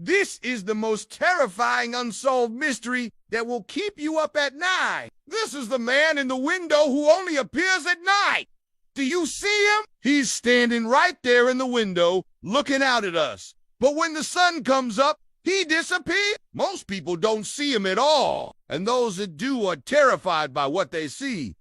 This is the most terrifying unsolved mystery that will keep you up at night. This is the man in the window who only appears at night. Do you see him? He's standing right there in the window, looking out at us. But when the sun comes up, he disappears. Most people don't see him at all, and those that do are terrified by what they see.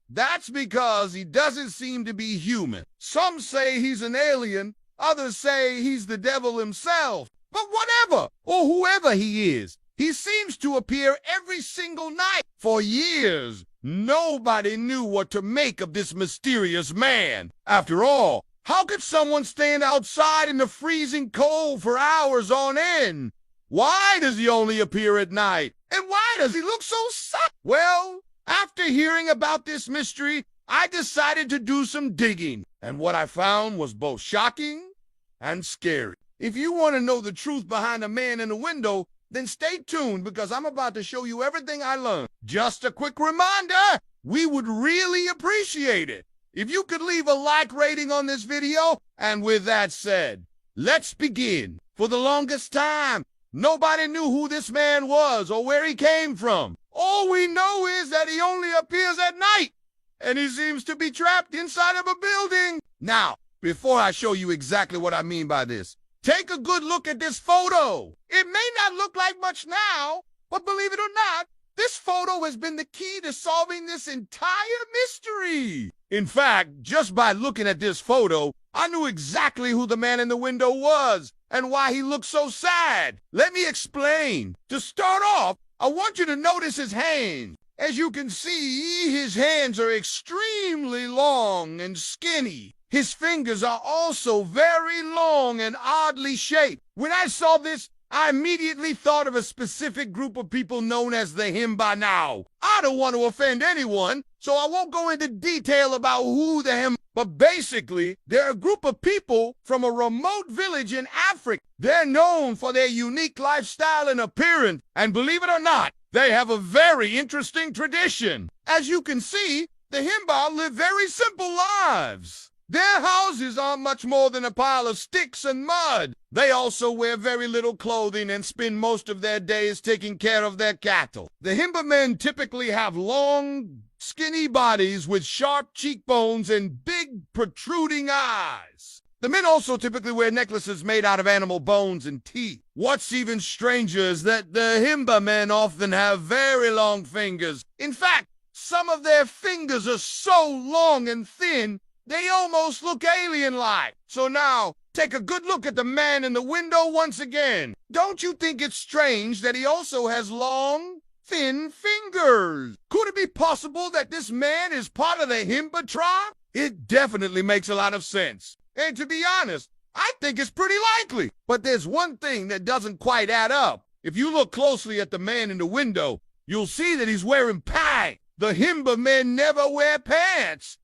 That's because he doesn't seem to be human. Some say he's an alien, others say he's the devil himself. But whatever, or whoever he is, he seems to appear every single night. For years, nobody knew what to make of this mysterious man. After all, how could someone stand outside in the freezing cold for hours on end? Why does he only appear at night? And why does he look so sad? Well, after hearing about this mystery, I decided to do some digging. And what I found was both shocking and scary. If you want to know the truth behind the man in the window, then stay tuned because I'm about to show you everything I learned. Just a quick reminder, we would really appreciate it if you could leave a like rating on this video. And with that said, let's begin. For the longest time, nobody knew who this man was or where he came from. All we know is that he only appears at night, and he seems to be trapped inside of a building. Now, before I show you exactly what I mean by this, take a good look at this photo. It may not look like much now, but believe it or not, this photo has been the key to solving this entire mystery. In fact, just by looking at this photo, I knew exactly who the man in the window was and why he looked so sad. Let me explain. To start off, I want you to notice his hands. As you can see, his hands are extremely long and skinny. His fingers are also very long and oddly shaped. When I saw this, I immediately thought of a specific group of people known as the Himba. I don't want to offend anyone, so I won't go into detail about who the Himba, but basically, they're a group of people from a remote village in Africa. They're known for their unique lifestyle and appearance, and believe it or not, they have a very interesting tradition. As you can see, the Himba live very simple lives. Their houses aren't much more than a pile of sticks and mud. They also wear very little clothing and spend most of their days taking care of their cattle. The Himba men typically have long, skinny bodies with sharp cheekbones and big, protruding eyes. The men also typically wear necklaces made out of animal bones and teeth. What's even stranger is that the Himba men often have very long fingers. In fact, some of their fingers are so long and thin, they almost look alien-like. So now, take a good look at the man in the window once again. Don't you think it's strange that he also has long, thin fingers? Could it be possible that this man is part of the Himba tribe? It definitely makes a lot of sense. And to be honest, I think it's pretty likely. But there's one thing that doesn't quite add up. If you look closely at the man in the window, you'll see that he's wearing pants. The Himba men never wear pants.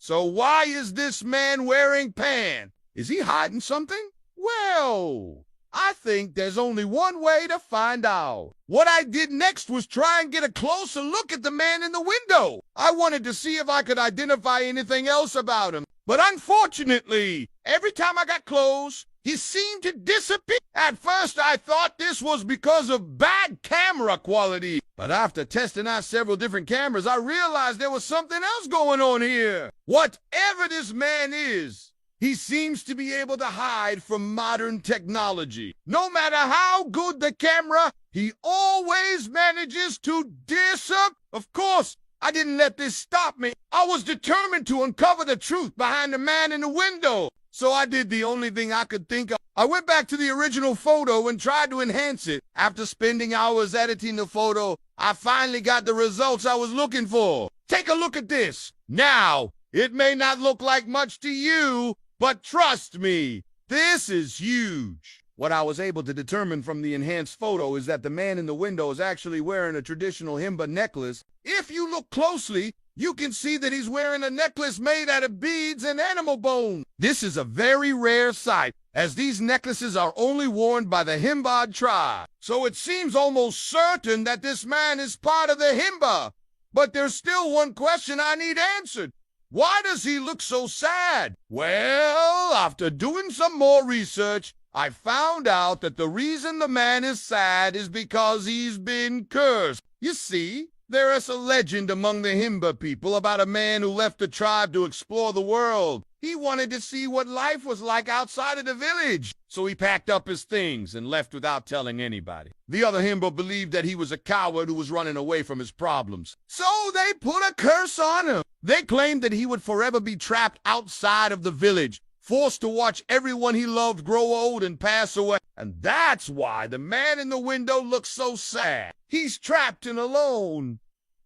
So why is this man wearing pants? Is he hiding something? Well, I think there's only one way to find out. What I did next was try and get a closer look at the man in the window. I wanted to see if I could identify anything else about him. But unfortunately, every time I got close, he seemed to disappear. At first, I thought this was because of bad camera quality. But after testing out several different cameras, I realized there was something else going on here. Whatever this man is, he seems to be able to hide from modern technology. No matter how good the camera, he always manages to disappear. Of course, I didn't let this stop me. I was determined to uncover the truth behind the man in the window. So I did the only thing I could think of. I went back to the original photo and tried to enhance it. After spending hours editing the photo, I finally got the results I was looking for. Take a look at this. Now, it may not look like much to you, but trust me, this is huge. What I was able to determine from the enhanced photo is that the man in the window is actually wearing a traditional Himba necklace. If you look closely, you can see that he's wearing a necklace made out of beads and animal bone. This is a very rare sight, as these necklaces are only worn by the Himba tribe. So it seems almost certain that this man is part of the Himba. But there's still one question I need answered. Why does he look so sad? Well, after doing some more research, I found out that the reason the man is sad is because he's been cursed. You see, there is a legend among the Himba people about a man who left the tribe to explore the world. He wanted to see what life was like outside of the village, so he packed up his things and left without telling anybody. The other Himba believed that he was a coward who was running away from his problems, so they put a curse on him. They claimed that he would forever be trapped outside of the village, forced to watch everyone he loved grow old and pass away. And that's why the man in the window looks so sad. He's trapped and alone.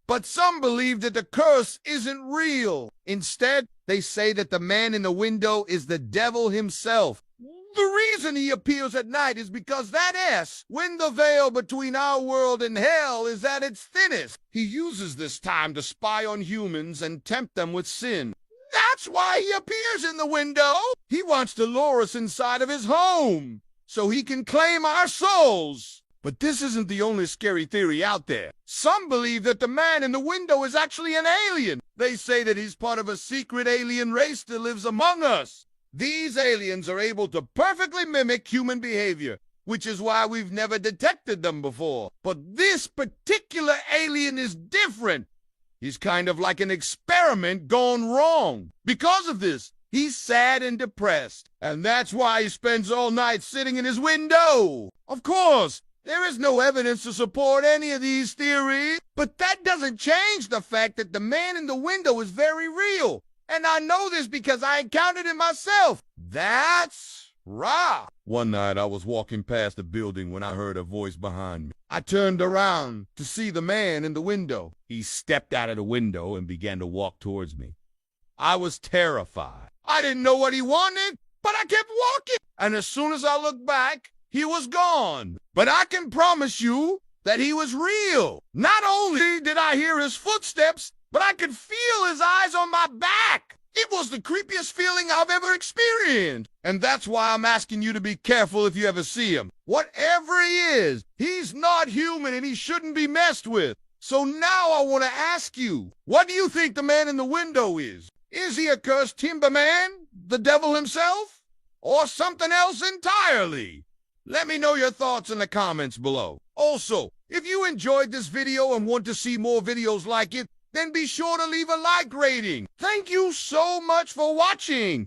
But some believe that the curse isn't real. Instead, they say that the man in the window is the devil himself. The reason he appears at night is because that S, when the veil between our world and hell is at its thinnest, he uses this time to spy on humans and tempt them with sin. That's why he appears in the window. He wants to lure us inside of his home so he can claim our souls. But this isn't the only scary theory out there. Some believe that the man in the window is actually an alien. They say that he's part of a secret alien race that lives among us. These aliens are able to perfectly mimic human behavior, which is why we've never detected them before. But this particular alien is different. He's kind of like an experiment gone wrong. Because of this, he's sad and depressed. And that's why he spends all night sitting in his window. Of course, there is no evidence to support any of these theories, but that doesn't change the fact that the man in the window is very real. And I know this because I encountered it myself. That's right. One night I was walking past the building when I heard a voice behind me. I turned around to see the man in the window. He stepped out of the window and began to walk towards me. I was terrified. I didn't know what he wanted, but I kept walking. And as soon as I looked back, he was gone. But I can promise you that he was real. Not only did I hear his footsteps, but I could feel his eyes on my back. It was the creepiest feeling I've ever experienced. And that's why I'm asking you to be careful if you ever see him. Whatever he is, he's not human and he shouldn't be messed with. So now I want to ask you, what do you think the man in the window is? Is he a cursed timber man, the devil himself, or something else entirely? Let me know your thoughts in the comments below. Also, if you enjoyed this video and want to see more videos like it, then be sure to leave a like rating. Thank you so much for watching.